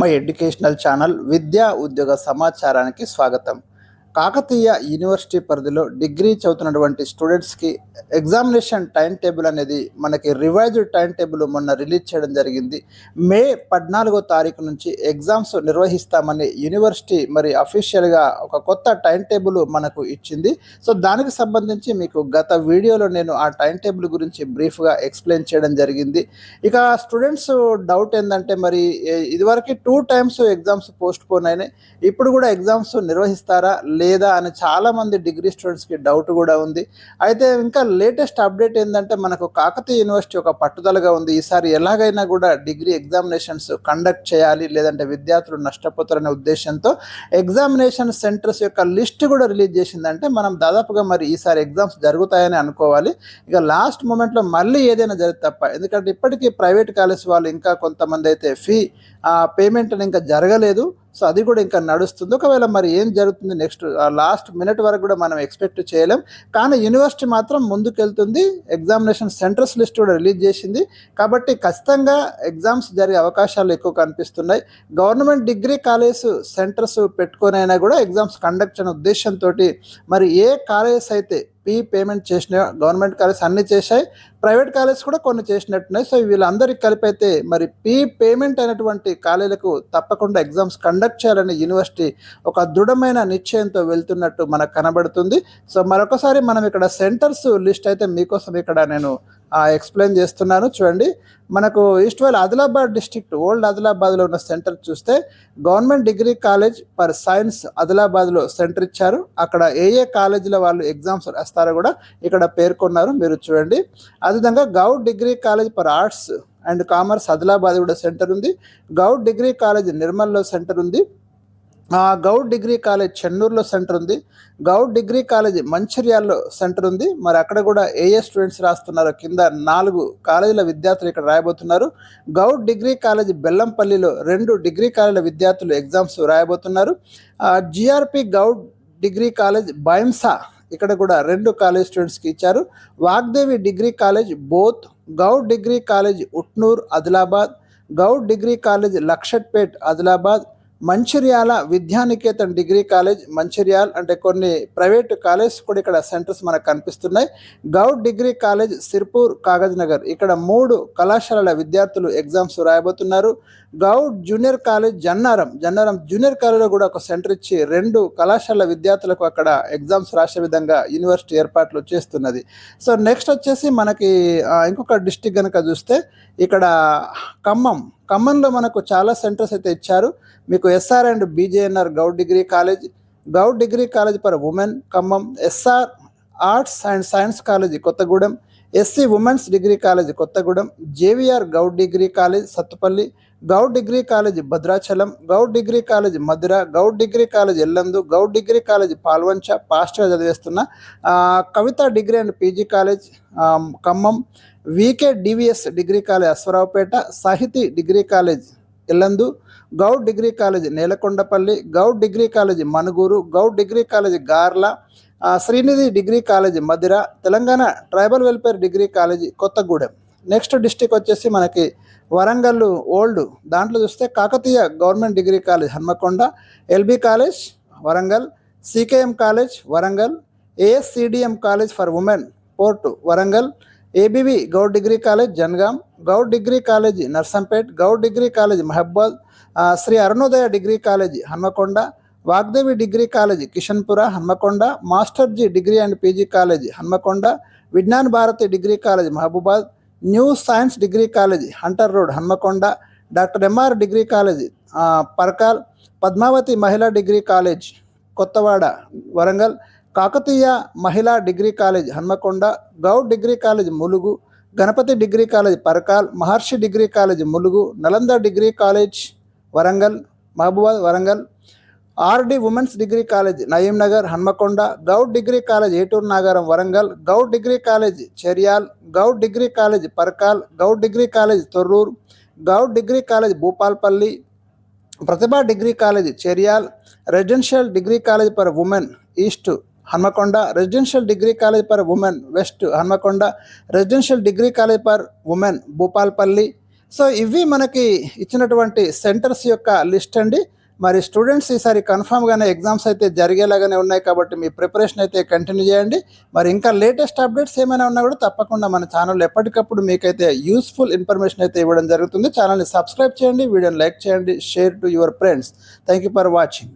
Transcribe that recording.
My educational channel విద్యా ఉద్యోగ సమాచారానికి స్వాగతం. కాకతీయ యూనివర్సిటీ పరిధిలో డిగ్రీ చదువుతున్నటువంటి స్టూడెంట్స్కి ఎగ్జామినేషన్ టైం టేబుల్ అనేది మనకి రివైజ్డ్ టైం టేబుల్ మొన్న రిలీజ్ చేయడం జరిగింది. మే 14వ తారీఖు నుంచి ఎగ్జామ్స్ నిర్వహిస్తామని యూనివర్సిటీ మరి అఫీషియల్గా ఒక కొత్త టైం టేబుల్ మనకు ఇచ్చింది. సో దానికి సంబంధించి మీకు గత వీడియోలో నేను ఆ టైం టేబుల్ గురించి బ్రీఫ్గా ఎక్స్ప్లెయిన్ చేయడం జరిగింది. ఇక స్టూడెంట్స్ డౌట్ ఏంటంటే మరి ఇదివరకు 2 టైమ్స్ ఎగ్జామ్స్ పోస్ట్ పోన్ అయినాయి. ఇప్పుడు కూడా ఎగ్జామ్స్ నిర్వహిస్తారా లేదా అని చాలామంది డిగ్రీ స్టూడెంట్స్కి డౌట్ కూడా ఉంది. అయితే ఇంకా లేటెస్ట్ అప్డేట్ ఏంటంటే మనకు కాకతీయ యూనివర్సిటీ ఒక పట్టుదలగా ఉంది. ఈసారి ఎలాగైనా కూడా డిగ్రీ ఎగ్జామినేషన్స్ కండక్ట్ చేయాలి, లేదంటే విద్యార్థులు నష్టపోతారనే ఉద్దేశంతో ఎగ్జామినేషన్ సెంటర్స్ యొక్క లిస్ట్ కూడా రిలీజ్ చేసిందంటే మనం దాదాపుగా మరి ఈసారి ఎగ్జామ్స్ జరుగుతాయని అనుకోవాలి. ఇక లాస్ట్ మూమెంట్లో మళ్ళీ ఏదైనా జరిగితే తప్ప, ఎందుకంటే ఇప్పటికీ ప్రైవేట్ కాలేజ్ వాళ్ళు ఇంకా కొంతమంది అయితే ఫీ పేమెంట్ ఇంకా జరగలేదు. సో అది కూడా ఇంకా నడుస్తుంది. ఒకవేళ మరి ఏం జరుగుతుంది నెక్స్ట్ లాస్ట్ మినిట్ వరకు కూడా మనం ఎక్స్పెక్ట్ చేయలేం. కానీ యూనివర్సిటీ మాత్రం ముందుకెళ్తుంది. ఎగ్జామినేషన్ సెంటర్స్ లిస్ట్ కూడా రిలీజ్ చేసింది. కాబట్టి ఖచ్చితంగా ఎగ్జామ్స్ జరిగే అవకాశాలు ఎక్కువ కనిపిస్తున్నాయి. గవర్నమెంట్ డిగ్రీ కాలేజ్ సెంటర్స్ పెట్టుకొని అయినా కూడా ఎగ్జామ్స్ కండక్ట్ అనే ఉద్దేశంతో మరి ఏ కాలేజెస్ అయితే పేమెంట్ చేసినాయో, గవర్నమెంట్ కాలేజ్ అన్ని చేశాయి, ప్రైవేట్ కాలేజ్ కూడా కొన్ని చేసినట్టున్నాయి. సో వీళ్ళందరికీ కలిపి అయితే మరి పేమెంట్ అయినటువంటి కాలేజీలకు తప్పకుండా ఎగ్జామ్స్ కండక్ట్ చేయాలని యూనివర్సిటీ ఒక దృఢమైన నిశ్చయంతో వెళ్తున్నట్టు మనకు కనబడుతుంది. సో మరొకసారి మనం ఇక్కడ సెంటర్స్ లిస్ట్ అయితే మీకోసం ఇక్కడ నేను ఎక్స్ప్లెయిన్ చేస్తున్నాను. చూడండి, మనకు ఈస్ట్వెల్ ఆదిలాబాద్ డిస్ట్రిక్ట్ ఓల్డ్ ఆదిలాబాద్లో ఉన్న సెంటర్ చూస్తే government degree college for science ఆదిలాబాద్లో సెంటర్ ఇచ్చారు. అక్కడ ఏ కాలేజీలో వాళ్ళు ఎగ్జామ్స్ రాస్తారో కూడా ఇక్కడ పేర్కొన్నారు, మీరు చూడండి. అదేవిధంగా Goud degree college for arts and commerce Adilabad కూడా సెంటర్ ఉంది. గౌడ్ డిగ్రీ కాలేజ్ నిర్మల్లో సెంటర్ ఉంది. గౌడ్ డిగ్రీ కాలేజ్ చెన్నూరులో సెంటర్ ఉంది. గౌడ్ డిగ్రీ కాలేజ్ మంచిర్యాల్లో సెంటర్ ఉంది. మరి అక్కడ కూడా స్టూడెంట్స్ రాస్తున్నారు. కింద 4 కాలేజీల విద్యార్థులు ఇక్కడ రాయబోతున్నారు. గౌడ్ డిగ్రీ కాలేజ్ బెల్లంపల్లిలో 2 డిగ్రీ కాలేజీల విద్యార్థులు ఎగ్జామ్స్ రాయబోతున్నారు. GRP Goud degree college Bhainsa ఇక్కడ కూడా 2 కాలేజ్ స్టూడెంట్స్కి ఇచ్చారు. Vagdevi degree college Boath, Goud degree college Utnoor Adilabad, Goud degree college Luxettipet Adilabad, Mancherial Vidyanikethan degree college Mancherial, అంటే కొన్ని ప్రైవేట్ కాలేజ్ కూడా ఇక్కడ సెంటర్స్ మనకు కనిపిస్తున్నాయి. Goud degree college Sirpur Kagaznagar, ఇక్కడ 3 కళాశాలల విద్యార్థులు ఎగ్జామ్స్ రాయబోతున్నారు. Goud junior college Jannaram junior కాలేజ్లో కూడా ఒక సెంటర్ ఇచ్చి 2 కళాశాలల విద్యార్థులకు అక్కడ ఎగ్జామ్స్ రాసే విధంగా యూనివర్సిటీ ఏర్పాట్లు చేస్తున్నది. సో నెక్స్ట్ వచ్చేసి మనకి ఇంకొక డిస్టిక్ కనుక చూస్తే ఇక్కడ ఖమ్మంలో మనకు చాలా సెంటర్స్ అయితే ఇచ్చారు. మీకు SR and BJNR Goud degree college for women Khammam, SR arts and science college Kothagudem, SC women's degree college Kothagudem, JVR Goud degree college Sathupalli, Goud degree college Bhadrachalam, Goud degree college Madhura, Goud degree college Yellandu, Goud degree college Palvancha, పాస్ట్గా చదివేస్తున్న Kavitha degree and PG college Khammam, VK DVS degree college Aswaraopeta, Sahithi degree college Yellandu, Goud degree college Nelakondapalli, Goud degree college Manuguru, Goud degree college Garla, Srinidhi degree college Madhira, Telangana tribal welfare degree college Kothagudem. Next district వచ్చేసి మనకి Warangal old, దాంట్లో చూస్తే Kakatiya government degree college Hanamkonda, LB college Warangal, CKM college Warangal, ASCDM college for women fort Warangal, ABV Goud degree college Jangaon, Goud degree college Narsampet, Goud degree college Mahabad, Shri Arunodaya degree college Hanamkonda, Vagdevi degree college Kishanpura Hanamkonda, Masterji degree and PG college Hanamkonda, Vignan Bharati degree college Mahabubabad, new science degree college Hunter Road Hanamkonda, doctor MR degree college Parkal, Padmavathi Mahila degree college Kothawada Warangal, Kakatiya Mahila degree college Hanamkonda, Goud degree college Mulugu, Ganapathi degree college Parkal, Maharshi degree college Mulugu, Nalanda degree college Warangal Mahabubabad Warangal, RD women's degree college Nayeem Nagar Hanamkonda, Goud degree college Eturu Nagaram Warangal, Goud degree college Cheriyal, Goud degree college Parkal, Goud degree college Thorrur, Goud degree college Bhupalpally, Pratibha degree college Cheriyal, residential degree college for women east Hanamkonda, residential degree college for women west Hanamkonda, residential degree college for women Bhupalpally, so ఇవి మనకి ఇచ్చినటువంటి centres యొక్క list అండి. మరి students ఈసారి కన్ఫామ్గానే exams అయితే జరిగేలాగానే ఉన్నాయి కాబట్టి మీ ప్రిపరేషన్ అయితే కంటిన్యూ చేయండి. మరి ఇంకా లేటెస్ట్ అప్డేట్స్ ఏమైనా ఉన్నా కూడా తప్పకుండా మన ఛానల్ ఎప్పటికప్పుడు మీకైతే యూస్ఫుల్ ఇన్ఫర్మేషన్ అయితే ఇవ్వడం జరుగుతుంది. ఛానల్ని సబ్స్క్రైబ్ చేయండి, వీడియోని లైక్ చేయండి, share to your friends. Thank you for watching.